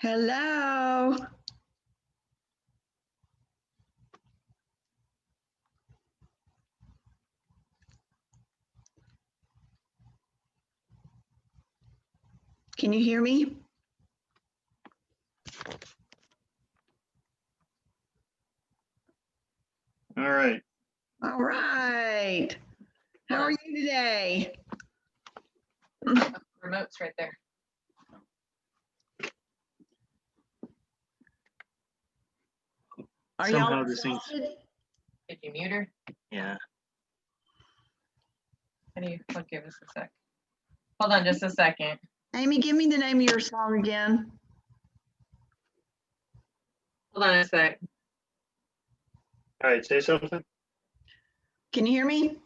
Hello. Can you hear me? All right. All right. How are you today? Remote's right there. Are Somehow y'all this thing's- exhausted? Did you mute her? Yeah. How do you, give us a sec. Hold on just a second. Amy, give me the name of your song again. Hold on a sec. All right, say something. Can you hear me?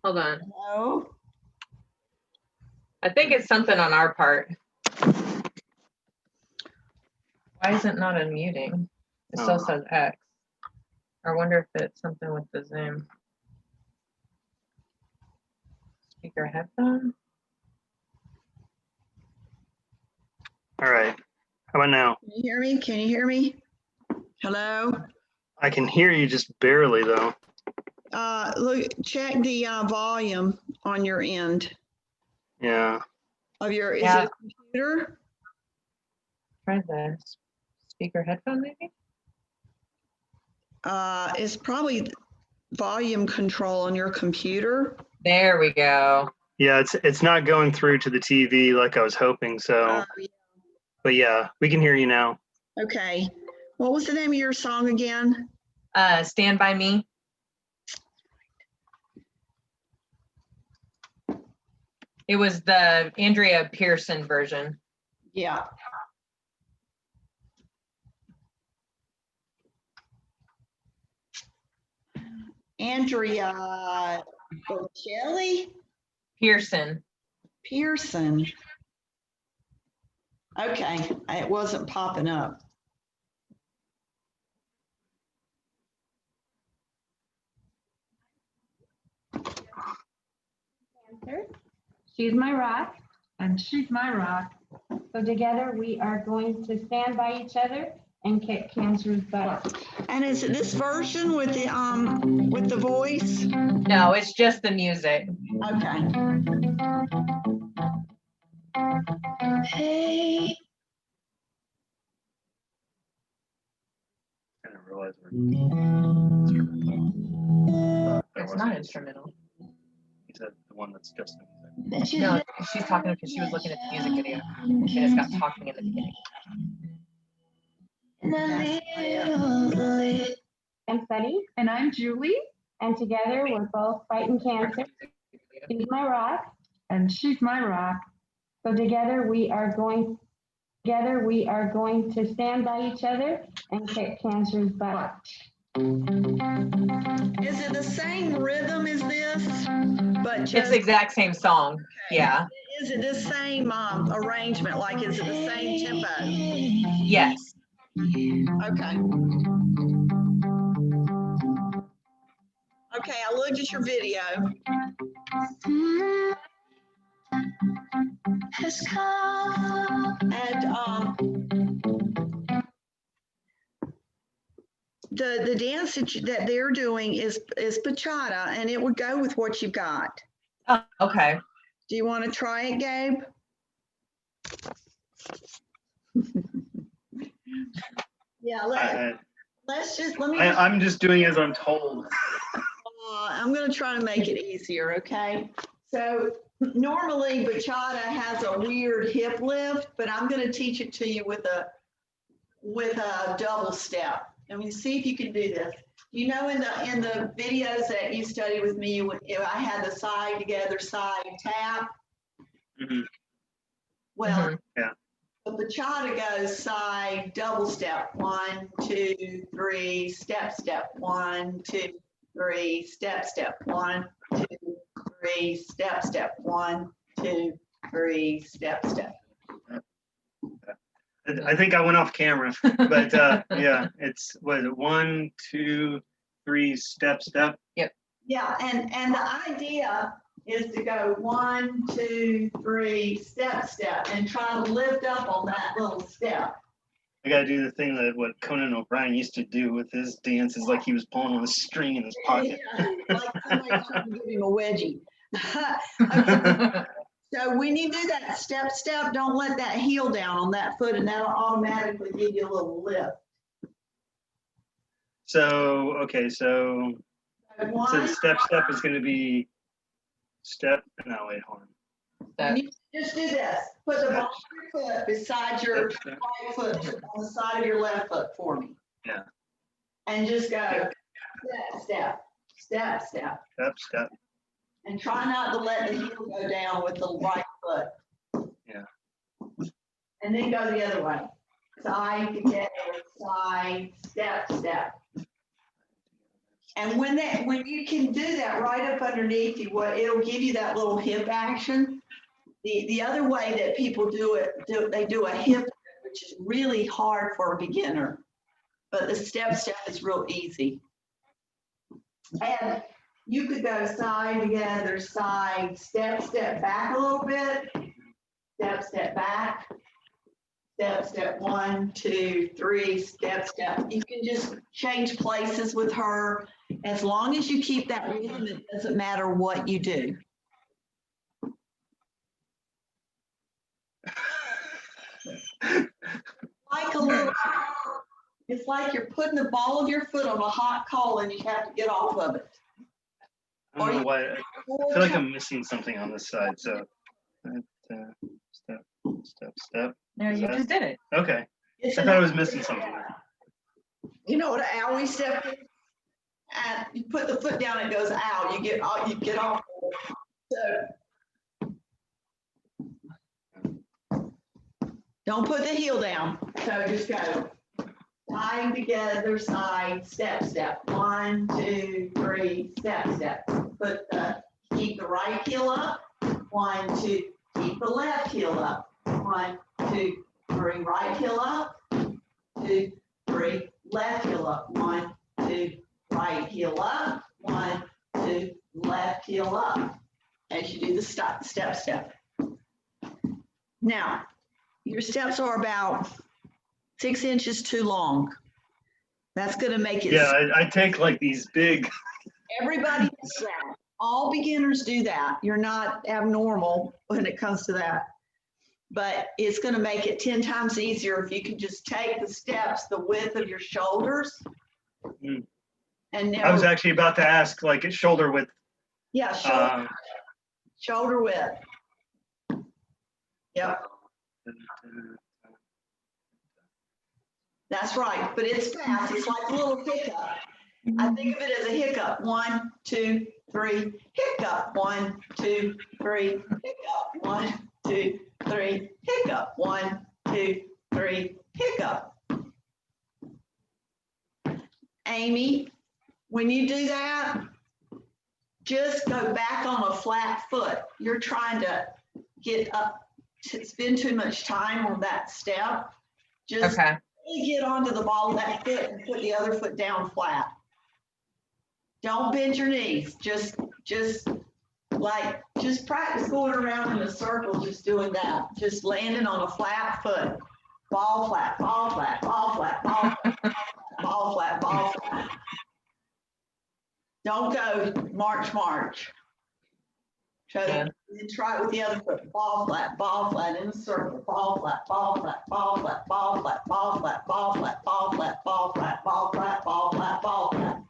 Hold on. Hello? I think it's something on our part. Why is it not unmuting? It still says X. I wonder if it's something with the Zoom. Speaker headphone? All right. How about now? Can you hear me? Can you hear me? Hello? I can hear you just barely though. Look, check the volume on your end Yeah. of your, is Yeah. it a computer? Try the speaker headphone maybe? It's probably volume control on your computer. There we go. Yeah, it's not going through to the TV like I was hoping, so Yeah. but yeah, we can hear you now. Okay. What was the name of your song again? Stand By Me. It was the Andrea Pearson version. Yeah. Andrea Bocelli? Pearson. Pearson. Okay, it wasn't popping up. She's my rock, And she's my rock. so together we are going to stand by each other and kick cancer's butt. And is it this version with the voice? No, it's just the music. Okay. Hey. I didn't realize It's not instrumental. He said the one that's just the music. No, she's talking because she was looking at the music video and it's got talking in the beginning. I'm Sunny, And I'm Julie. and together we're both fighting cancer. She's my rock, And she's my rock. so together we are going to stand by each other and kick cancer's butt. Is it the same rhythm as this? But It's just, the exact same song. Yeah. is it the same arrangement? Like, is it the same tempo? Yes. Okay. Okay, I looked at your video. And the dance that they're doing is bachata, and it would go with what you've got. Oh, okay. Do you want to try it, Gabe? Yeah, I'm just doing as I'm told. I'm going to try to make it easier, okay? So normally bachata has a weird hip lift, but I'm going to teach it to you with a double step. I mean, see if you can do this. You know, in the videos that you studied with me, I had the side together, side tap. Mhm. Well, Yeah. the bachata goes side double step. 1, 2, 3, step, step. 1, 2, 3, step, step. 1, 2, 3, step, step. 1, 2, 3, step, step. I think I went off camera, but yeah, it's what is it? 1, 2, 3, step, step. Yeah, and the idea is to go 1, 2, 3, step, step, and try to lift up on that little step. I gotta do the thing that what Conan O'Brien used to do with his dances, like he was pulling on a string in his pocket. Yeah, like somebody trying to give him a wedgie. Okay, so when you do that step, step, don't let that heel down on that foot, and that'll automatically give you a little lift. So, okay, so the One, step is gonna be step, no, wait, hold on. and you just do this. Put the ball of your foot beside your Step, step, right foot on the side of your left foot for me. Yeah. And just go step, step, step, step. step, step. And try not to let the heel go down with the right foot. Yeah. And then go the other way. Side together, side, step, step. And when you can do that right up underneath you, it'll give you that little hip action. The other way that people do it, they do a hip, which is really hard for a beginner. But the step, step is real easy. And you could go side together, side, step, step back a little bit, step, step back, step, step 1, 2, 3, step, step. You can just change places with her. As long as you keep that rhythm, it doesn't matter what you do. Like a little, it's like you're putting the ball of your foot on a hot coal and you have to get off of it. I don't know why. I feel like I'm missing something on this side. So, step, step, step. No, Is you that- just did it. Okay. It's I thought I was missing something. You know what an owie step is? And you put the foot down, it goes out. You get off. So don't put the heel down. So just go tying together, side, step, step. 1, 2, 3, step, step. Keep the right heel up. 1, 2. Keep the left heel up. 1, 2, 3. Right heel up. 2, 3. Left heel up. 1, 2. Right heel up. 1, 2. Left heel up. As you do the step, step. Now, your steps are about 6 inches too long. That's going to make it. Yeah, I take like these big. Everybody does that. All beginners do that. You're not abnormal when it comes to that. But it's going to make it 10 times easier if you can just take the steps the width of your shoulders. Mm. And I was never, actually about to ask, like, at shoulder width. yeah, shoulder width. Yep, that's right. But it's fast. It's like a little hiccup. I think of it as a hiccup. 1, 2, 3, hiccup. 1, 2, 3, hiccup. 1, 2, 3, hiccup. 1, 2, 3, hiccup. Amy, when you do that, just go back on a flat foot. You're trying to get up, to spend too much time on that step. Just Okay. really get onto the ball of that foot and put the other foot down flat. Don't bend your knees. Just practice going around in a circle, just doing that. Just landing on a flat foot. Ball flat, ball flat, ball flat, ball flat, ball flat, ball flat. Don't go march, march. So Good. then try it with the other foot. Ball flat in a circle. Ball flat, ball flat, ball flat, ball flat, ball flat, ball flat, ball flat, ball flat, ball flat, ball flat, ball flat.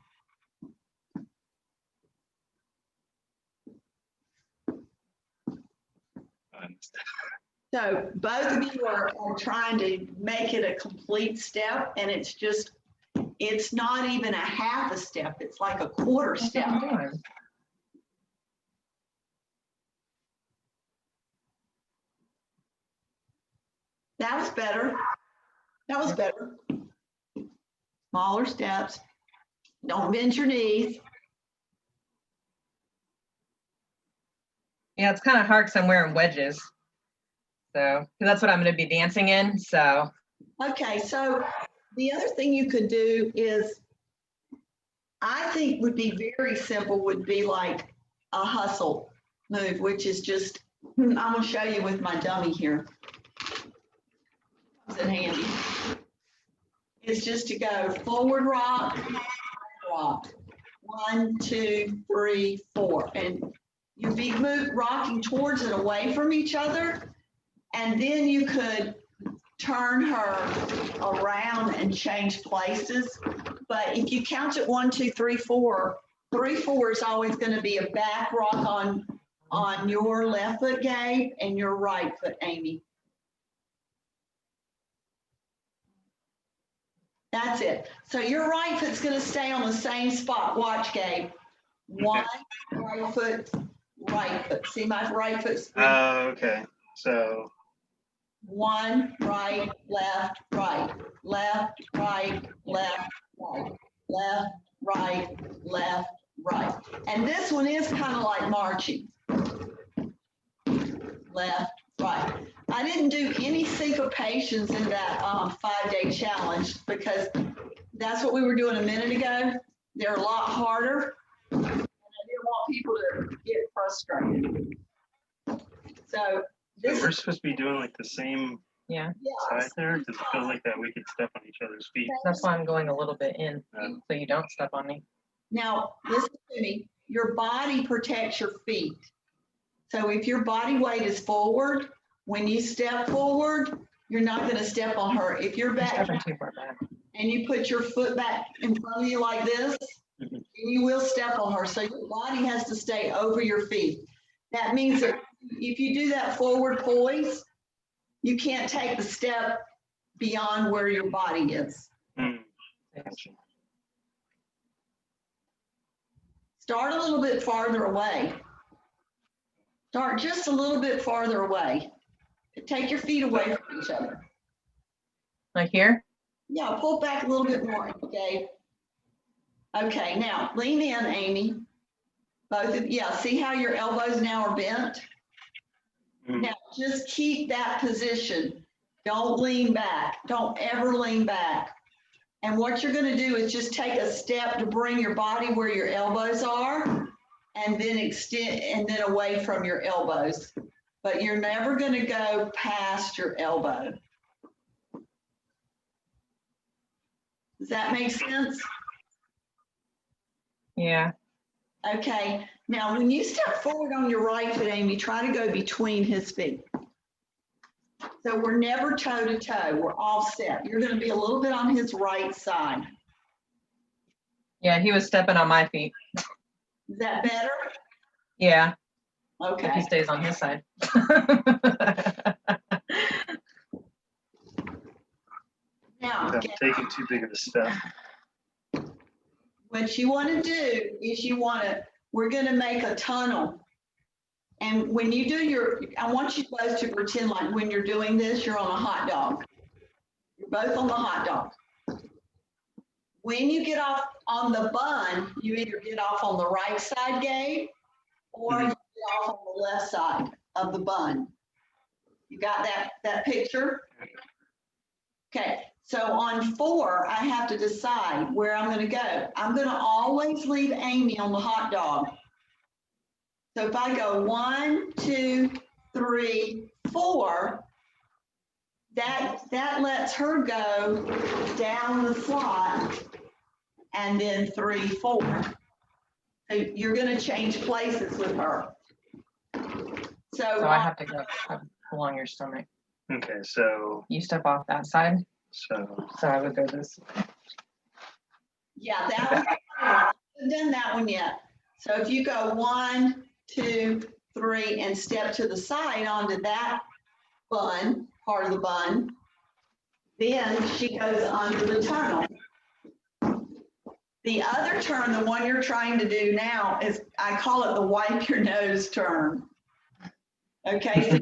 So both of you are trying to make it a complete step, and it's not even a half a step. It's like a quarter That's what step. I'm doing. That was better. That was better. Smaller steps. Don't bend your knees. Yeah, it's kind of hard because I'm wearing wedges. So 'cause that's what I'm going to be dancing in. So Okay, so the other thing you could do is, I think would be very simple, would be like a hustle. move, which is just, I'm gonna show you with my dummy here. Comes in handy. It's just to go forward rock, rock. 1, 2, 3, 4. And you'd be rocking towards and away from each other. And then you could turn her around and change places. But if you count it 1, 2, 3, 4, 3, 4 is always going to be a back rock on your left foot, Gabe, and your right foot, Amy. That's it. So your right foot's going to stay on the same spot. Watch, Gabe. One, right foot, right foot. See my right foot? Okay. So 1, right, left, right, left, right, left, right, left, right, left, right. And this one is kind of like marching. Left, right. I didn't do any syncopations in that 5-day challenge because that's what we were doing a minute ago. They're a lot harder. And I didn't want people to get frustrated. So this we're supposed to be doing like the same Yeah, side there? Does it feel like that we could step on each other's feet? that's why I'm going a little bit in, so you don't step on me. Now, listen to me. Your body protects your feet. So if your body weight is forward, when you step forward, you're not going to step on her. If you're You're back stepping too far back. and you put your foot back in front of you like this, you will step on her. So your body has to stay over your feet. That means that if you do that forward poise, you can't take the step beyond where your body is. Gotcha. Start a little bit farther away. Start just a little bit farther away. Take your feet away from each other. Like here? Yeah, pull back a little bit more, okay? Okay, now lean in, Amy. Both of, yeah, see how your elbows now are bent? Now just keep that position. Don't lean back. Don't ever lean back. And what you're going to do is just take a step to bring your body where your elbows are and then extend and then away from your elbows. But you're never going to go past your elbow. Does that make sense? Yeah. Okay. Now, when you step forward on your right foot, Amy, try to go between his feet. So we're never toe to toe. We're offset. You're going to be a little bit on his right side. Yeah, he was stepping on my feet. Is that better? Yeah, if Okay. he stays on his side. Now, I'm taking too big of a step. what you want to do is we're going to make a tunnel. And when you do I want you both to pretend like when you're doing this, you're on a hot dog. You're both on the hot dog. When you get off on the bun, you either get off on the right side, Gabe, or you get off on the left side of the bun. You got that picture? Okay, so on 4, I have to decide where I'm going to go. I'm going to always leave Amy on the hot dog. So if I go 1, 2, 3, 4, that lets her go down the slot and then 3, 4. So you're going to change places with her. So I have to go along your stomach. Okay, so You step off that side, so so I would go this way. Yeah, that was, I haven't done that one yet. So if you go 1, 2, 3, and step to the side onto that bun, part of the bun, then she goes under the tunnel. The other turn, the one you're trying to do now, is I call it the wipe your nose turn. Okay, so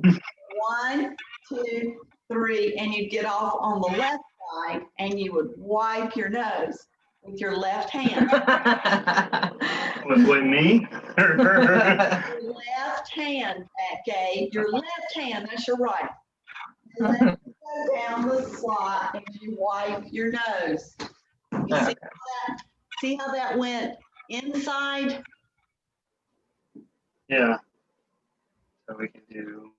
1, 2, 3, and you get off on the left side and you would wipe your nose with your left hand. with what, me? Your left hand, Gabe, your left hand, that's your right. And then you go down the slot and you wipe your nose. You see how that went inside? Yeah. So we can do.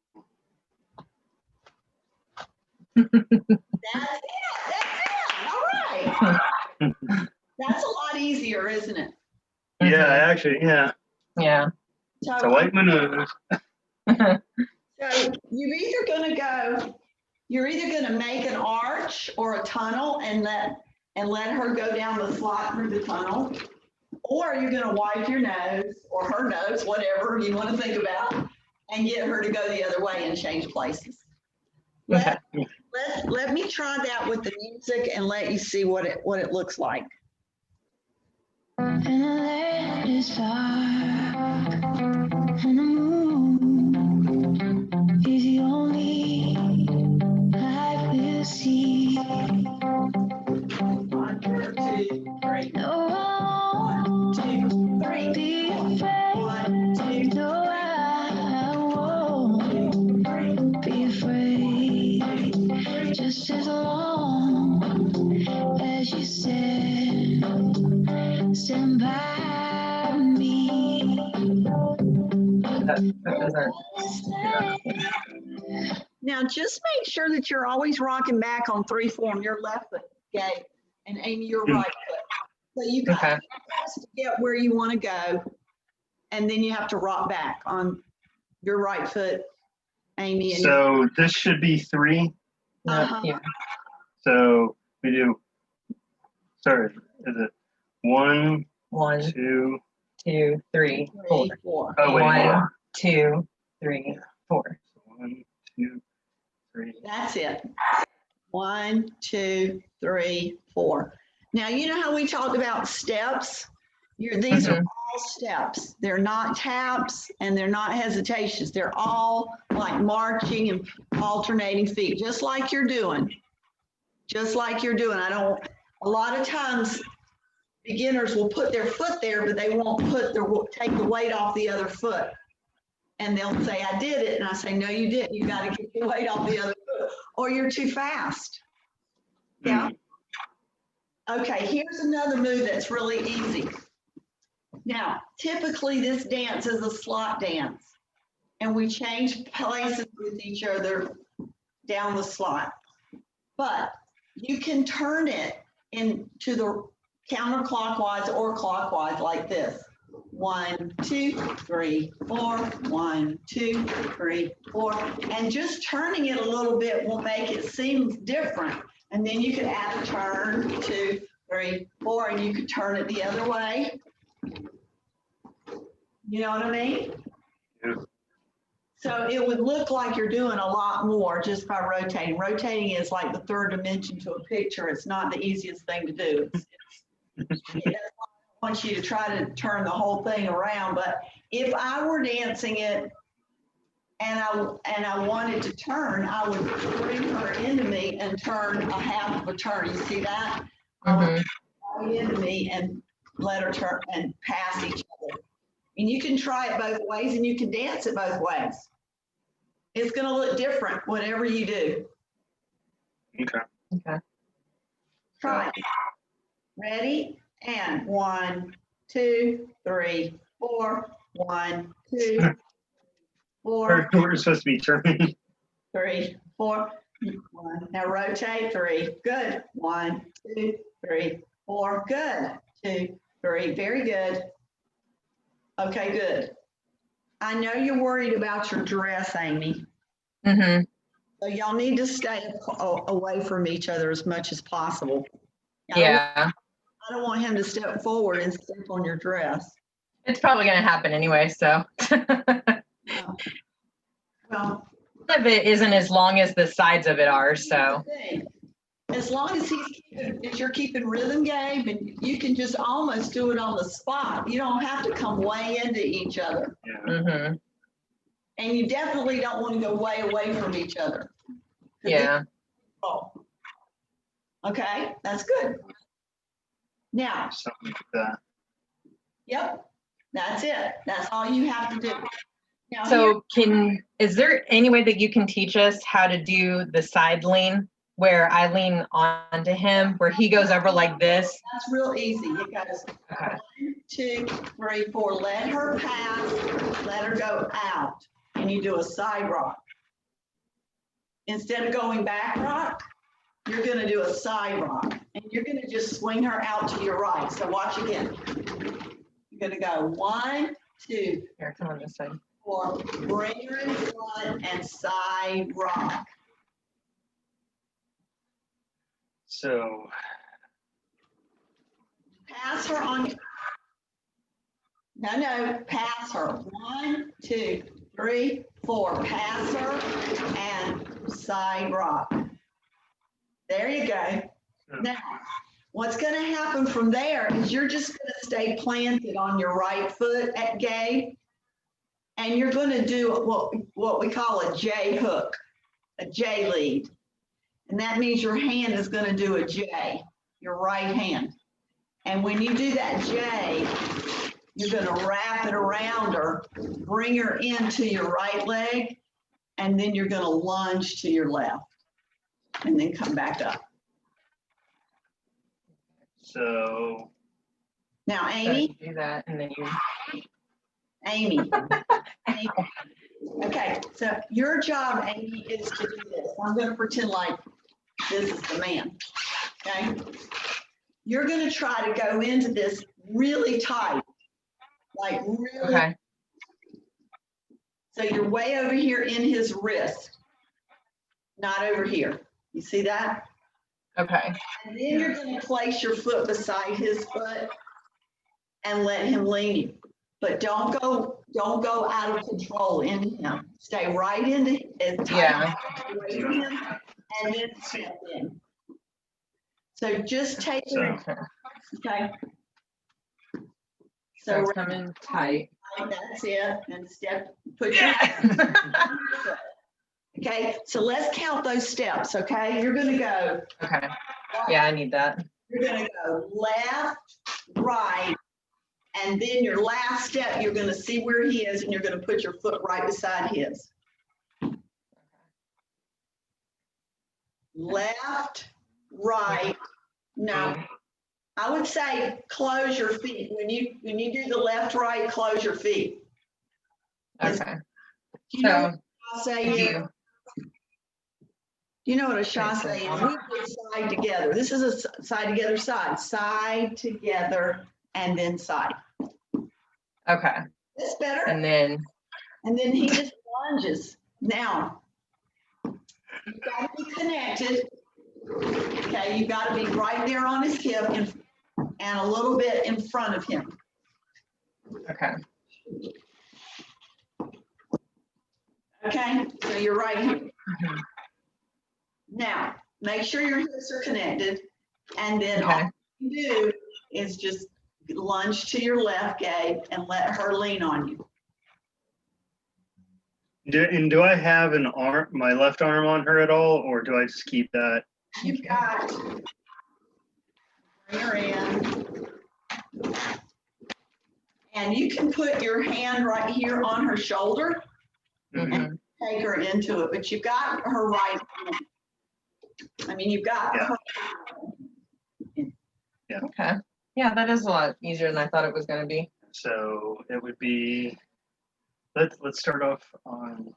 That's it. That's it. All right. That's a lot easier, isn't it? Yeah, actually, yeah. Yeah. It's a white maneuver. So you're either gonna make an arch or a tunnel and let her go down the slot through the tunnel, or you're gonna wipe your nose or her nose, whatever you want to think about, and get her to go the other way and change places. Let me try that with the music and let you see what it looks like. And the land is far, and the moon is the only light we'll see. One, two, three. No, I One, two, three. won't be One, afraid. two, No, I won't three. be afraid. Just as long as you stand by me. That doesn't. Now, just make sure that you're always rocking back on 3/4 on your left foot, Gabe, and Amy, your right foot. So you got Okay. to get where you want to go, and then you have to rock back on your right foot, Amy. And So this should be 3. Uh-huh. Yeah. So we do. Sorry, is it 1, 1, 2? 2, 3, 4. 4. Oh wait, 1, 2, 3, 4. 1, 2, 3. That's it. 1, 2, 3, 4. Now, you know how we talked about steps? These are all steps. They're not taps and they're not hesitations. They're all like marching and alternating feet, just like you're doing. Just like you're doing. A lot of times beginners will put their foot there, but they won't take the weight off the other foot. And they'll say, I did it. And I say, no, you didn't. You got to get your weight off the other foot or you're too fast. Yeah. Okay, here's another move that's really easy. Now, typically this dance is a slot dance and we change places with each other down the slot. But you can turn it into the counterclockwise or clockwise like this. 1, 2, 3, 4, 1, 2, 3, 4. And just turning it a little bit will make it seem different. And then you could add a turn, 2, 3, 4, and you could turn it the other way. You know what I mean? Yeah. So it would look like you're doing a lot more just by rotating. Rotating is like the third dimension to a picture. It's not the easiest thing to do. I want you to try to turn the whole thing around, but if I were dancing it and I wanted to turn, I would bring her into me and turn a half of a turn. You see that? I would bring her into me and let her turn and pass each other. And you can try it both ways and you can dance it both ways. It's going to look different, whatever you do. Okay. Okay. Try it. Ready? And 1, 2, 3, 4. 1, 2, 4. We're supposed to be turning. 3, 4. 1. Now rotate. 3. Good. 1, 2, 3, 4. Good. 2, 3. Very good. Okay, good. I know you're worried about your dress, Amy. Mm-hmm. So y'all need to stay away from each other as much as possible. Yeah. I don't want him to step forward and step on your dress. It's probably going to happen anyway, so. Well, Some of it isn't as long as the sides of it are, so. as long as you're keeping rhythm, Gabe, and you can just almost do it on the spot. You don't have to come way into each other. Yeah. Mm-hmm. And you definitely don't want to go way away from each other. Yeah. Okay, that's good. Now, Something like that. yep, that's it. That's all you have to do. Now, So is there any way that you can teach us how to do the side lean where I lean onto him, where he goes over like this? that's real easy. It goes Okay. 1, 2, 3, 4. Let her pass. Let her go out. and you do a side rock. Instead of going back rock, you're going to do a side rock, and you're going to just swing her out to your right. So watch again. You're going to go 1, 2, Here, come on this side. 4, bring her in front and side rock. So, Pass her on. No, pass her. 1, 2, 3, 4. Pass her and side rock. There you go. Now, what's going to happen from there is you're just going to stay planted on your right foot at Gabe, and you're going to do what we call a J hook, a J lead. And that means your hand is going to do a J, your right hand. And when you do that J, you're going to wrap it around her, bring her into your right leg, and then you're going to lunge to your left, and then come back up. so Now, So Amy, you do that, and then you. Amy. Okay, so your job, Amy, is to do this. I'm going to pretend like this is the man, okay? You're going to try to go into this really tight, like really. Okay. So you're way over here in his wrist, not over here. You see that? Okay. And then you're going to place your foot beside his foot and let him lean you. But don't go out of control into him. Stay right into as tight Yeah. away from him, and then step in. So just take it, Okay. okay? So So it's coming tight. that's it, and put your okay. So let's count those steps, okay? You're gonna go. Okay. Yeah, I need that. You're gonna go left, right, and then your last step, you're gonna see where he is, and you're gonna put your foot right beside his. Left, right. No, I would say close your feet. When you do the left, right, close your feet. Okay. Do you know So what I'll say do is? you. Do you know what a chasse Okay, is? so- We put side together. This is a side together side. Side together and then side. Okay. That's better. And then. And then he just lunges. Now, you've got to be connected. Okay, you've got to be right there on his hip and a little bit in front of him. Okay. Okay, so you're right here. Mhm. Now, make sure your hips are connected, and then Okay. all you do is just lunge to your left, Gabe, and let her lean on you. do I have my left arm on her at all, or do I just keep that? You've got, bring her in. And you can put your hand right here on her shoulder, Mhm. take her into it, but you've got her right hand. I mean, you've got Yeah. her. Okay. Yeah, that is a lot easier than I thought it was going to be. So it would be, let's start off on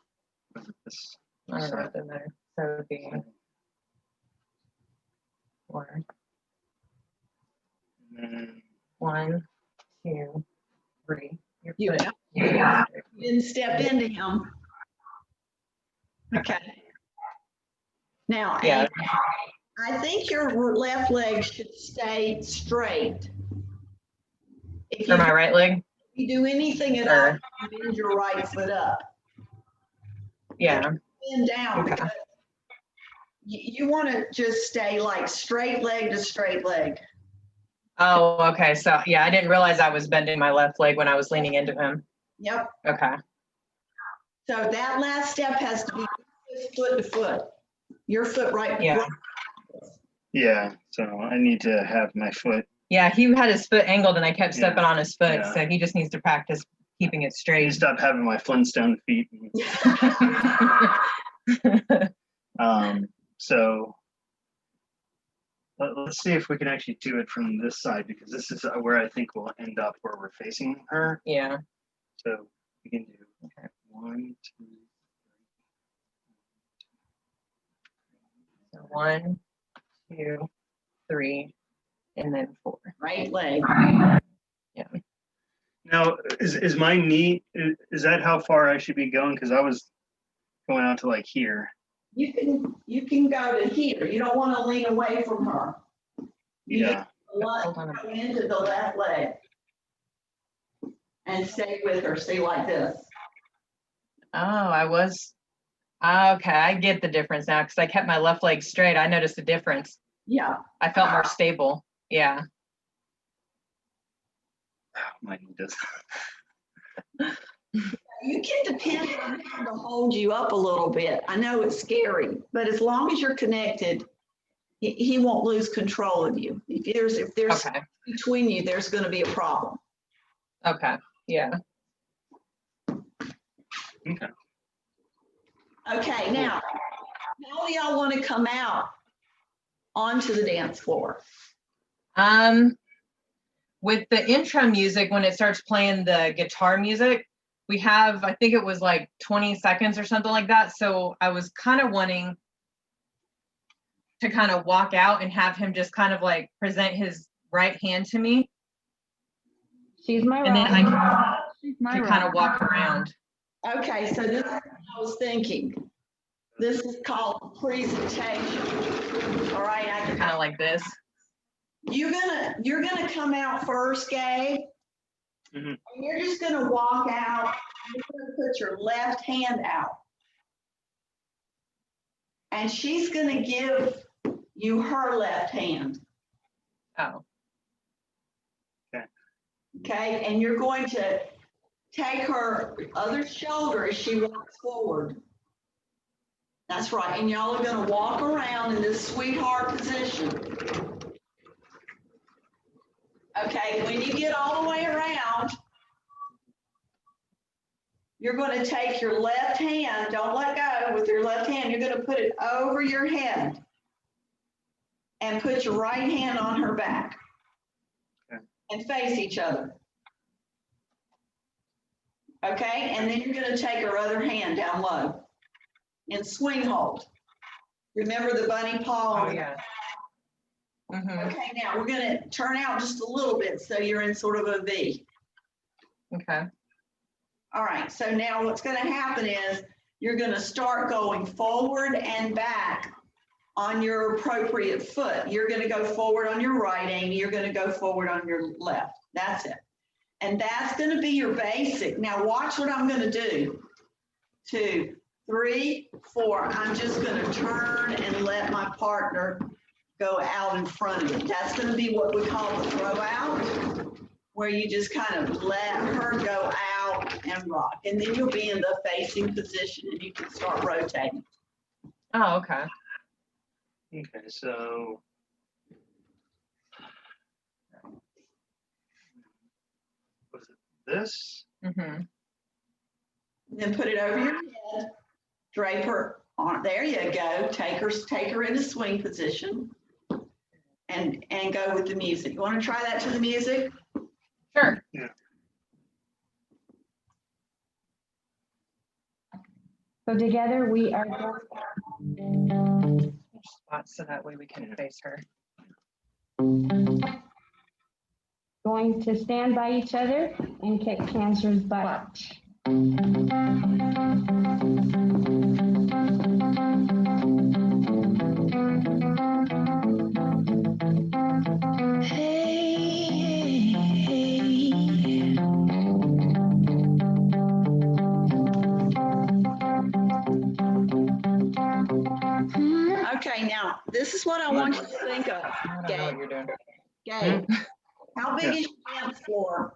this. I don't know what they're there. So it would be 4, And then 1, 2, 3. Your You foot. have- Yeah. You didn't step into him. Okay. Now, Yeah. I think your left leg should stay straight. If For my right leg. you do anything at all, Or you bend your right foot up. yeah. Bend down. Okay. Because you want to just stay like straight leg to straight leg. Oh, okay. So yeah, I didn't realize I was bending my left leg when I was leaning into him. Yep. Okay. So that last step has to be foot to foot. Your foot right. Yeah. yeah, so I need to have my foot. Yeah, he had his foot angled and I kept Yeah. stepping on his foot. Yeah. So he just needs to practice keeping it I straight. stop having my Flintstone feet. So let's see if we can actually do it from this side, because this is where I think we'll end up, where we're facing her. Yeah. So we can do 1, 2, So 1, 2, 3, and then 4. Right leg. Yeah. Now, is my knee, is that how far I should be going? Because I was going out to like here. You can go to here. You don't want to lean away from her. You Yeah. just Hold on. go into the left leg and stay with her. See, like this. Oh, okay, I get the difference now because I kept my left leg straight. I noticed the difference. Yeah. I felt more stable. Yeah. My knee does. You can depend on him to hold you up a little bit. I know it's scary, but as long as you're connected, he won't lose control of you. If there's Okay. between you, there's going to be a problem. Okay. Yeah. Okay. Okay, now, how do y'all want to come out onto the dance floor? With the intro music, when it starts playing the guitar music, we have, I think it was like 20 seconds or something like that. So I was kind of wanting to kind of walk out and have him just kind of like present his right hand to me. She's my And then rock. She's my can kind rock. of walk around. Okay, so this is what I was thinking. This is called presentation. All right, Kind of like this. you're gonna come out first, Gabe. Mhm. And you're just gonna walk out. You're gonna put your left hand out. And she's gonna give you her left hand. Oh, Okay, and you're going to take her other shoulder as she walks forward. That's right, and y'all are gonna walk around in this sweetheart position. Okay, when you get all the way around, you're gonna take your left hand, don't let go with your left hand, you're gonna put it over your head and put your right hand on her back. Okay. And face each other. Okay, and then you're gonna take her other hand down low and swing hold. Remember the bunny paw? oh yeah. Mm-hmm. Okay, now we're gonna turn out just a little bit so you're in sort of a V. Okay. All right, so now what's gonna happen is you're gonna start going forward and back on your appropriate foot. You're gonna go forward on your right, Amy, you're gonna go forward on your left. That's it. And that's gonna be your basic. Now watch what I'm gonna do. 2, 3, 4. I'm just gonna turn and let my partner go out in front of it. That's gonna be what we call the throw out, where you just kind of let her go out and rock. And then you'll be in the facing position and you can start rotating. Oh, okay. Okay, so was it this? Mm-hmm. Then put it over your head, drape her on, there you go. Take her into swing position and go with the music. You wanna try that to the music? Sure. So together we are Spots so that way we can face her. going to stand by each other and kick Cancer's butt. Hey, Okay, now, this is what I want you to think of, I don't know Gabe. what you're doing. Gabe, how big Yeah. is your dance floor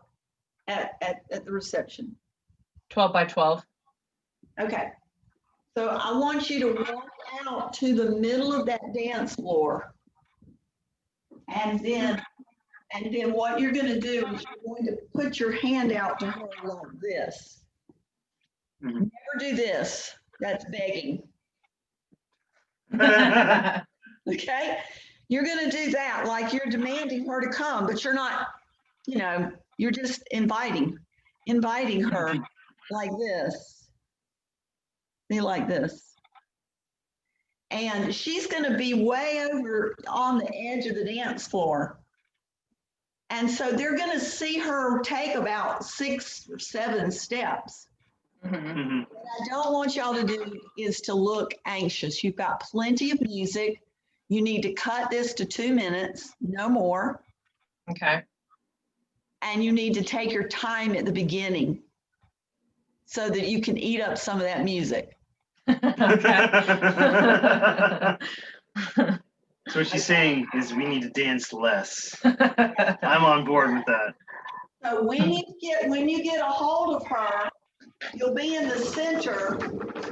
at the reception? 12 by 12. Okay, so I want you to walk out to the middle of that dance floor. And then what you're gonna do is you're going to put your hand out to her like this. Mhm. Never do this, that's begging, okay? You're gonna do that like you're demanding her to come, but you're not, you're just inviting her like this. be like this. And she's going to be way over on the edge of the dance floor. And so they're going to see her take about 6 or 7 steps. Mhm. What I don't want y'all to do is to look anxious. You've got plenty of music. You need to cut this to 2 minutes, no more. Okay. And you need to take your time at the beginning so that you can eat up some of that music. Okay. So what she's saying is we need to dance less. I'm on board with that. So when you get a hold of her, you'll be in the center,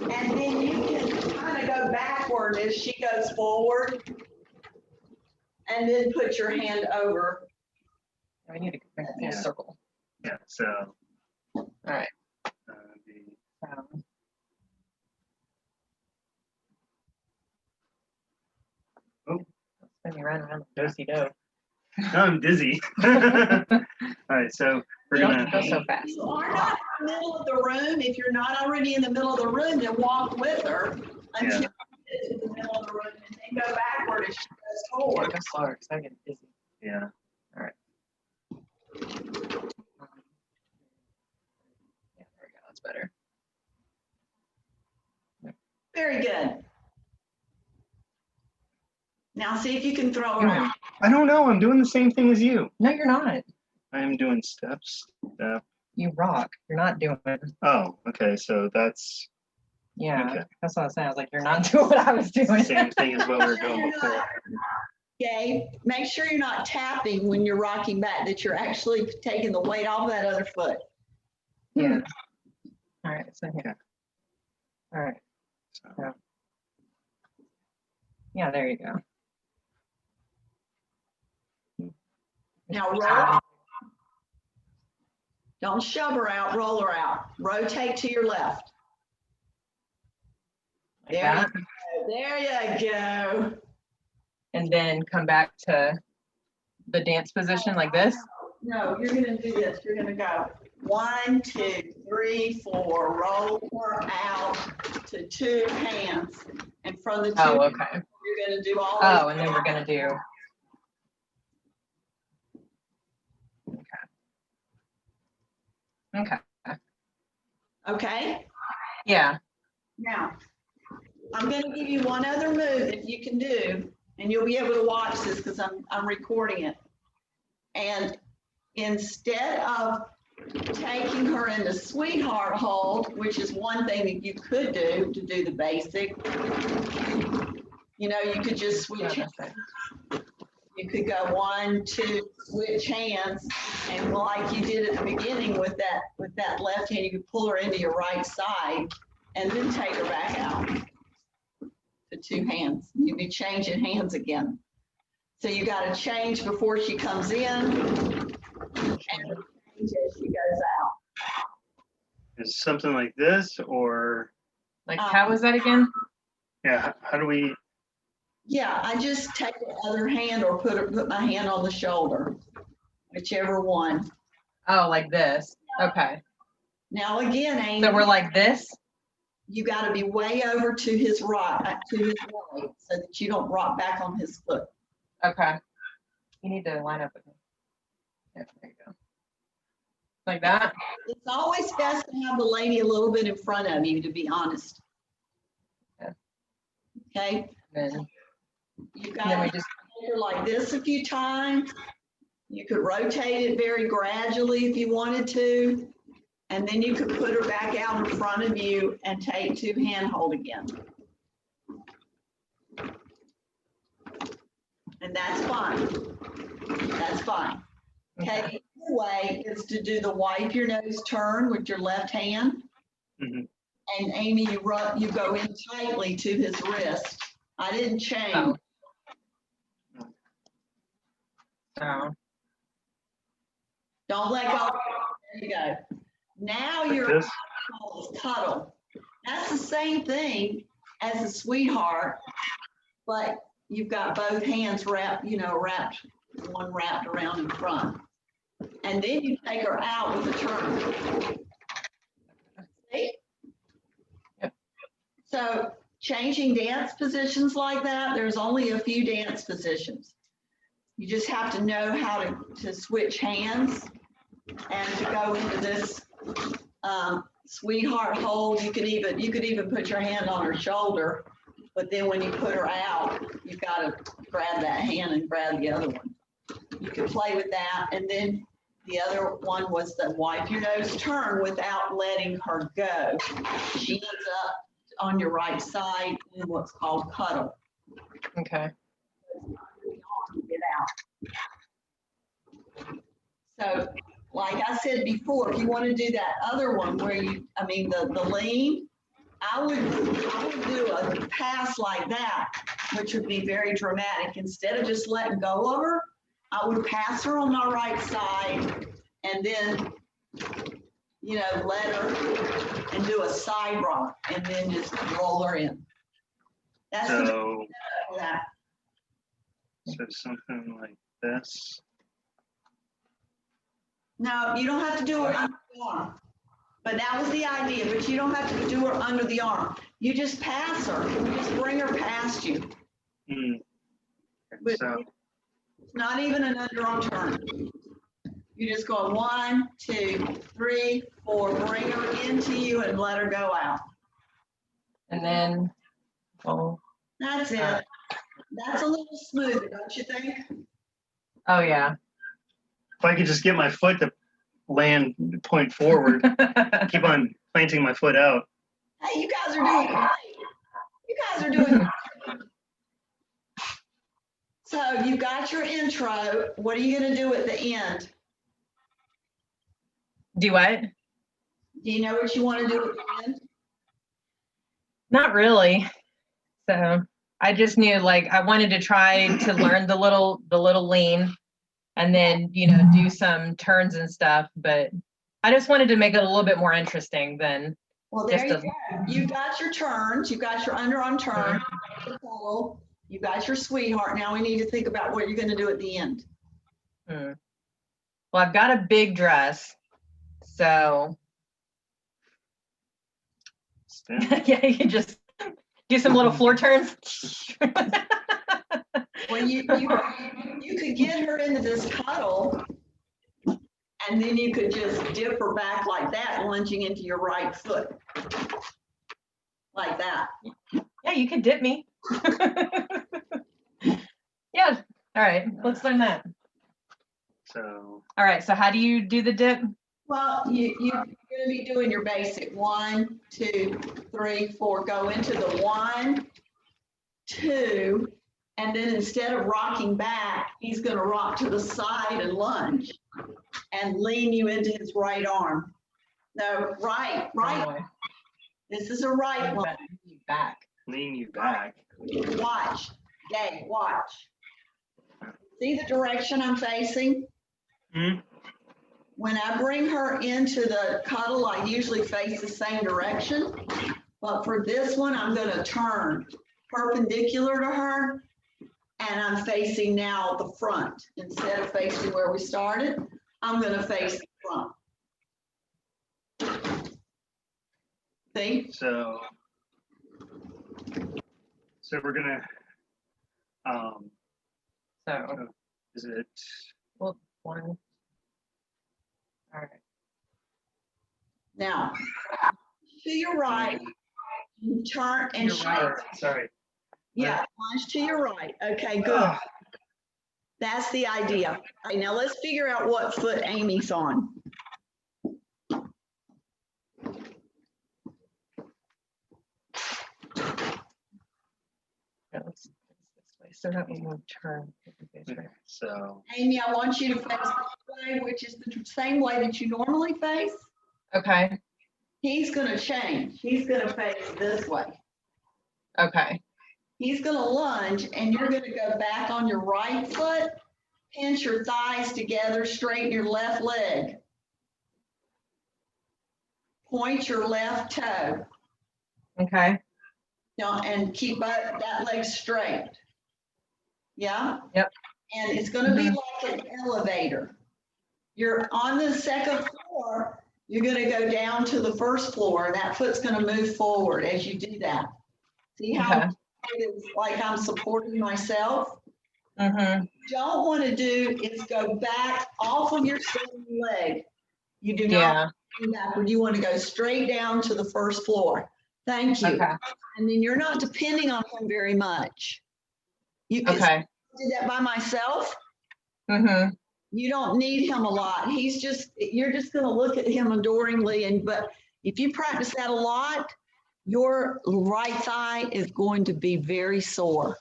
and then you can kind of go backward as she goes forward, and then put your hand over. We need to make a full Yeah. circle. Yeah, so. All right. The, Spin me around the do-si-do. no, I'm dizzy. All right, so we're You gonna. don't go so fast. You are not in the middle of the room. If you're not already in the middle of the room, then walk with her until Yeah. you get to the middle of the room, and then go backward as she goes Yeah, forward. go slower because I get dizzy. Yeah. Yeah, there we go. That's better. Very good. Now see if you can throw her out. I don't know. I'm doing the same thing as you. No, you're not. I am doing steps. Step. You rock. You're not doing. Oh, okay. So that's Yeah, Okay. that's what I was saying. I was like, you're not doing what I was the doing. same thing as what we were doing before. Gabe, make sure you're not tapping when you're rocking back, that you're actually taking the weight off that other foot. Yeah. All right. So here. Okay. All right. So, Yeah, there you go. Now roll. Don't shove her out, roll her out. Rotate to your left. Like There you that. go. There you go. And then come back to the dance position like this. No, you're gonna do this. You're gonna go 1, 2, 3, 4. Roll her out to 2 hands. And from the 2, Oh, okay. you're gonna do all Oh, and then we're gonna do. Okay. Okay? Yeah. Now, I'm going to give you one other move that you can do, and you'll be able to watch this because I'm recording it. And instead of taking her into sweetheart hold, which is one thing that you could do to do the basic, you know, you could just switch. You could go 1, 2, switch hands, and like you did at the beginning with that left hand, you could pull her into your right side and then take her back out to 2 hands. You'd be changing hands again. So you got to change before she comes in and change as she goes out. is something like this, or Like, how was that again? yeah? How do we? Yeah, I just take the other hand or put my hand on the shoulder, whichever one. Oh, like this. Okay. Now again, Amy. So we're like this. You got to be way over to his right, so that you don't rock back on his foot. Okay. You need to line up with me. Yeah, there you go. Like that. It's always best to have the lady a little bit in front of you, to be honest. Yeah. Okay, And you then we got to just. take her like this a few times. You could rotate it very gradually if you wanted to. And then you could put her back out in front of you and take 2 handhold again. And that's fine. That's fine. Okay, the other way is to do the wipe your nose turn with your left hand. Mhm. And Amy, you go in tightly to his wrist. I didn't change. Oh. Oh. Don't let go. There you go. Now Like you're this? cuddle. That's the same thing as a sweetheart, but you've got both hands wrapped, one wrapped around in front. And then you take her out with a turn. See? Yep. So changing dance positions like that, there's only a few dance positions. You just have to know how to switch hands and to go into this sweetheart hold. You could even put your hand on her shoulder, but then when you put her out, you've got to grab that hand and grab the other one. You could play with that. And then the other one was the wipe your nose turn without letting her go. She ends up on your right side in what's called cuddle. Okay. Get out. So, like I said before, if you want to do that other one where the lean, I would do a pass like that, which would be very dramatic. Instead of just letting go of her, I would pass her on my right side and then, let her and do a side rock and then just roll her in. That's So, that. so something like this. No, you don't have to do it under the arm. But that was the idea, but you don't have to do her under the arm. You just pass her, you just bring her past you. But So, it's not even an underarm turn. You just go 1, 2, 3, 4, bring her into you and let her go out. And then, That's it. That's a little smoother, don't you think? oh yeah. if I could just get my foot to land, point forward, keep on planting my foot out. Hey, you guys are doing great. You guys are doing great. So you got your intro. What are you going to do at the end? Do what? Do you know what you want to do at the end? Not really. So I just knew I wanted to try to learn the little lean and then, do some turns and stuff, but I just wanted to make it a little bit more interesting than Well, there just you go. You got your turns. You got your underarm turn. You got your sweetheart. Now we need to think about what you're going to do at the end. Well, I've got a big dress, so Spin. yeah, you can just do some little floor turns. Well, you could get her into this cuddle, and then you could just dip her back like that, lunging into your right foot. Like that. Yeah, you can dip me. Yeah. All right, let's learn that. So, All right, so how do you do the dip? Well, you're going to be doing your basic 1, 2, 3, 4. Go into the 1, 2, and then instead of rocking back, he's going to rock to the side and lunge and lean you into his right arm. No, right. This is a right one. Back. lean you back. Watch, Gabe, watch. See the direction I'm facing? Hmm? When I bring her into the cuddle, I usually face the same direction. But for this one, I'm going to turn perpendicular to her. And I'm facing now the front. Instead of facing where we started, I'm going to face the front. See? So we're gonna, So, is it, well, 1. All right. Now, to your right, you turn and Your right. sorry. yeah, lunge to your right. Okay, good. That's the idea. All right, now let's figure out what foot Amy's on. Yeah, let's this way so that we will turn. So, Amy, I want you to face this way, which is the same way that you normally face. Okay. He's going to change. He's going to face this way. Okay. He's going to lunge, and you're going to go back on your right foot, pinch your thighs together, straighten your left leg. Point your left toe. Okay. And keep that leg straight. Yeah? Yep. And it's going to be like an elevator. You're on the second floor, you're going to go down to the first floor, and that foot's going to move forward as you do that. See how Okay. it's like I'm supporting myself? Mm-hmm. Don't want to do is go back off of your standing leg. You do not Yeah. go backward. You want to go straight down to the first floor. Thank you. Okay. And then you're not depending on him very much. You can Okay. do that by myself. Mm-hmm. You don't need him a lot. You're just going to look at him adoringly. But if you practice that a lot, your right thigh is going to be very sore.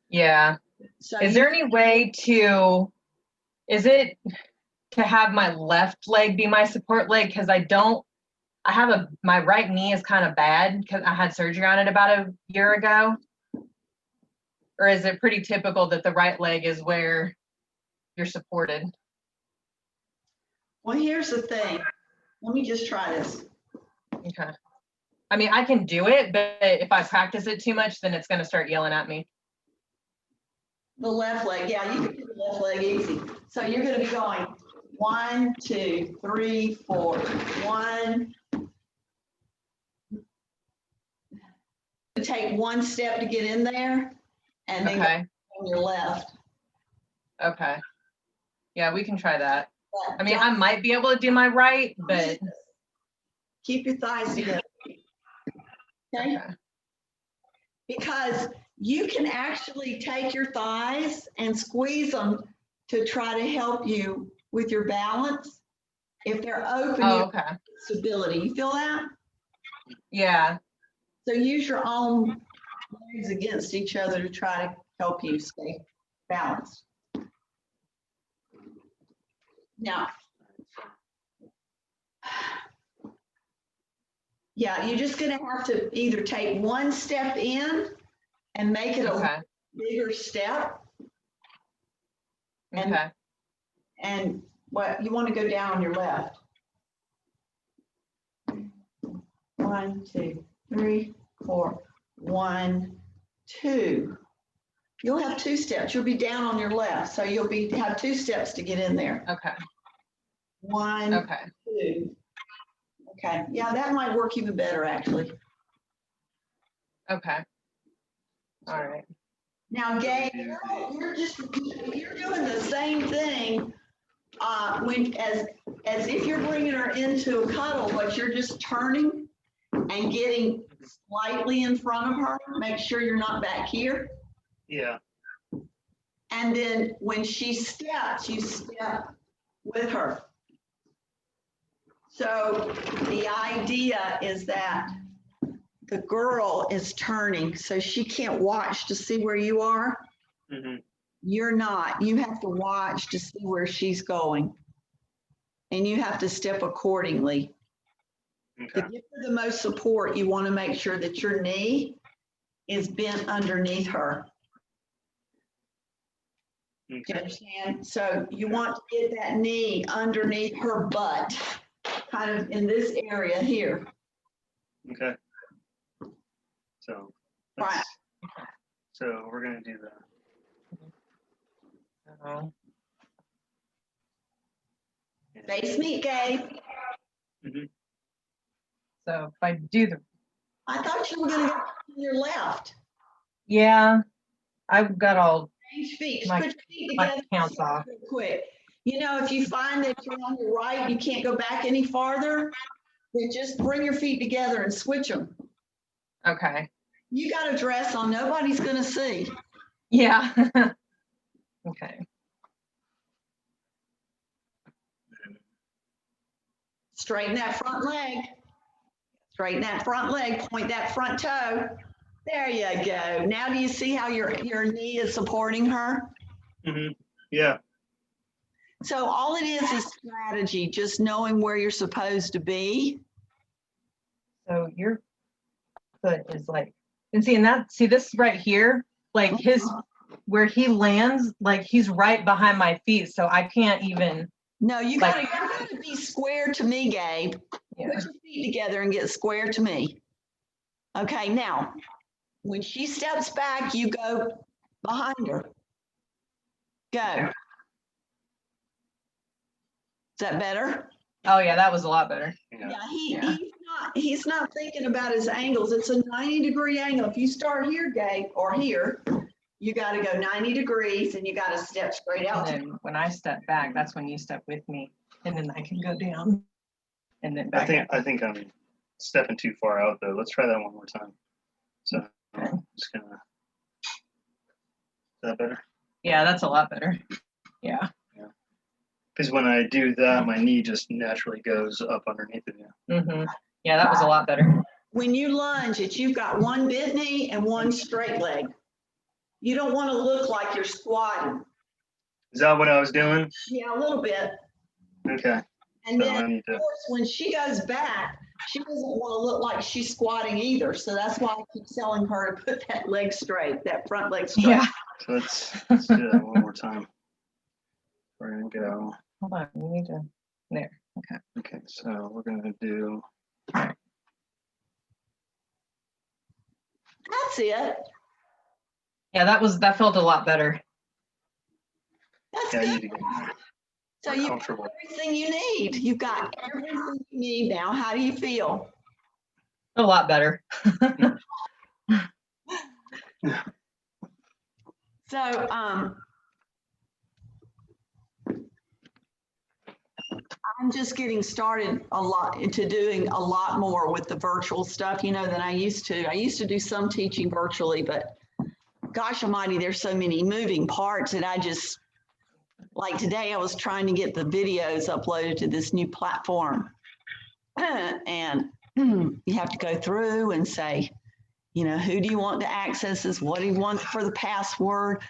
Yeah. So Is there any way is it to have my left leg be my support leg? Because my right knee is kind of bad because I had surgery on it about a year ago. Or is it pretty typical that the right leg is where you're supported? well, here's the thing. Let me just try this. Okay. I mean, I can do it, but if I practice it too much, then it's going to start yelling at me. The left leg, yeah, you can do the left leg easy. So you're going to be going 1, 2, 3, 4, 1. Take one step to get in there, and then Okay. go on your left. Okay. Yeah, we can try that. But I mean, I might be able to do my right, but keep your thighs together. Okay? okay. Because you can actually take your thighs and squeeze them to try to help you with your balance. If they're open, Oh, you okay. have stability. You feel that? Yeah. So use your own legs against each other to try to help you stay balanced. Now, yeah, you're just going to have to either take one step in and make it a Okay. bigger step. And, Okay. and what you want to go down on your left. 1, 2, 3, 4. 1, 2. You'll have 2 steps. You'll be down on your left, so you'll have 2 steps to get in there. Okay. 1, Okay. 2. Okay. Yeah, that might work even better, actually. Okay. All right. Now, Gabe, you're doing the same thing as if you're bringing her into a cuddle, but you're just turning and getting slightly in front of her. Make sure you're not back here. Yeah. And then when she steps, you step with her. So the idea is that the girl is turning, so she can't watch to see where you are. Mm-hmm. You're not. You have to watch to see where she's going. And you have to step accordingly. Okay. To give her the most support, you want to make sure that your knee is bent underneath her. Do you Okay. understand? So you want to get that knee underneath her butt, kind of in this area here. Okay. So. Right. So we're gonna do that. Oh. Face me, Gabe. Mm-hmm. So if I do I thought you were going to go to your left. yeah, I've got all Change feet. Just My- put your feet my together. counts off. Real quick. You know, if you find that you're on your right, you can't go back any farther, then just bring your feet together and switch them. Okay. You got a dress on. Nobody's going to see. Yeah. Okay. Straighten that front leg. Straighten that front leg. Point that front toe. There you go. Now do you see how your knee is supporting her? Mm-hmm. Yeah. So all it is strategy, just knowing where you're supposed to be. So your foot is like, and see this right here, like where he lands, like he's right behind my feet, so I can't even. No, you Like- gotta be square to me, Gabe. Yeah. Put your feet together and get square to me. Okay, now, when she steps back, you go behind her. Go. Is that better? Oh yeah, that was a lot better. Yeah. Yeah, Yeah. he's not thinking about his angles. It's a 90-degree angle. If you start here, Gabe, or here, you got to go 90 degrees and you got to step straight And out. then when I step back, that's when you step with me, and then I can go down, and then back. I think I'm stepping too far out though. Let's try that one more time. So I'm just gonna. Is that better? Yeah, that's a lot better. Yeah. Because when I do that, my knee just naturally goes up underneath of you. Mm-hmm. Yeah, that was a lot better. When you lunge, you've got one bent knee and one straight leg. You don't want to look like you're squatting. Is that what I was doing? Yeah, a little bit. Okay. And So then, I need of to. course, when she goes back, she doesn't want to look like she's squatting either. So that's why I keep telling her to put that leg straight, that front leg straight. Yeah. So let's do that one more time. We're gonna go. Hold on. We need to. There. Okay. Okay, so we're gonna do. That's it. Yeah, that felt a lot better. That's Yeah, I good. need to get So more you've got comfortable. everything you need. You've got everything you need now. How do you feel? A lot better. So, I'm just getting started a lot into doing a lot more with the virtual stuff, than I used to. I used to do some teaching virtually, but gosh almighty, there's so many moving parts that I just, like today I was trying to get the videos uploaded to this new platform. And you have to go through and say, who do you want to access this? What do you want for the password?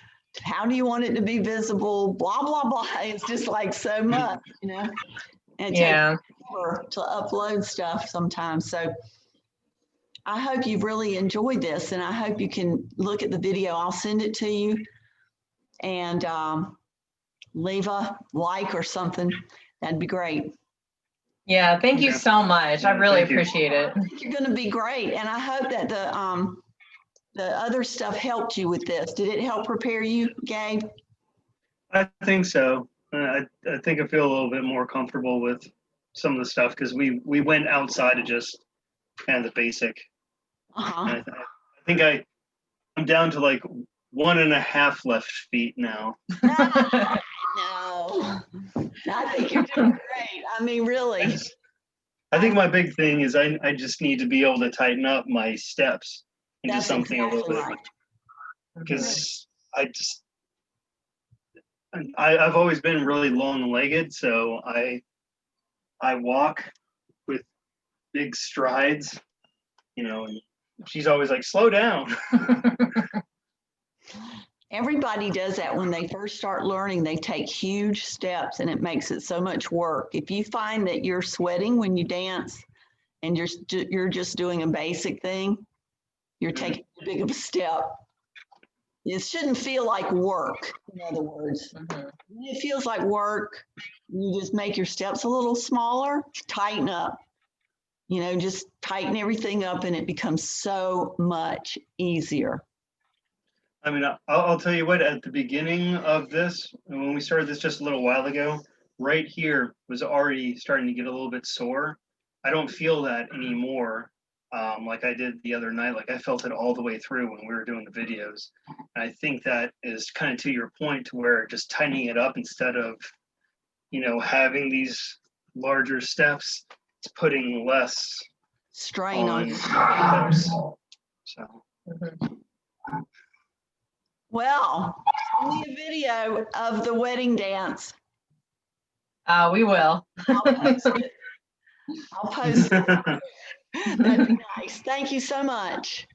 How do you want it to be visible? Blah, blah, blah. It's just like so much, And it Yeah. takes forever to upload stuff sometimes. So I hope you've really enjoyed this, and I hope you can look at the video. I'll send it to you and leave a like or something. That'd be great. Yeah. Thank you Okay. so much. I Yeah, really thank you. appreciate it. I think you're going to be great, and I hope that the other stuff helped you with this. Did it help prepare you, Gabe? I think so. I think I feel a little bit more comfortable with some of the stuff because we went outside of just kind of the basic. Uh-huh. And I think I'm down to like 1.5 left feet now. No, I think you're doing great. I mean, really. I think my big thing is I just need to be able to tighten up my steps into That's something a little exactly bit right. because I've always been really long-legged, so I walk with big strides, and she's always like, slow down. Everybody does that when they first start learning. They take huge steps, and it makes it so much work. If you find that you're sweating when you dance and you're just doing a basic thing, you're taking too big of a step. It shouldn't feel like work, in other words. Mhm. When it feels like work, you just make your steps a little smaller, tighten up. Just tighten everything up, and it becomes so much easier. I mean, I'll tell you what, at the beginning of this, when we started this just a little while ago, right here was already starting to get a little bit sore. I don't feel that anymore like I did the other night. Like I felt it all the way through when we were doing the videos. And I think that is kind of to your point to where just tightening it up instead of, having these larger steps, it's putting less Strain on on your steps. So. Mhm. Well, send me a video of the wedding dance. We will. I'll post it. I'll post it. That'd be nice. Thank you so much.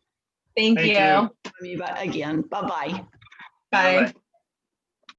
Thank Thank you. you. Again, bye-bye. Bye. Bye-bye.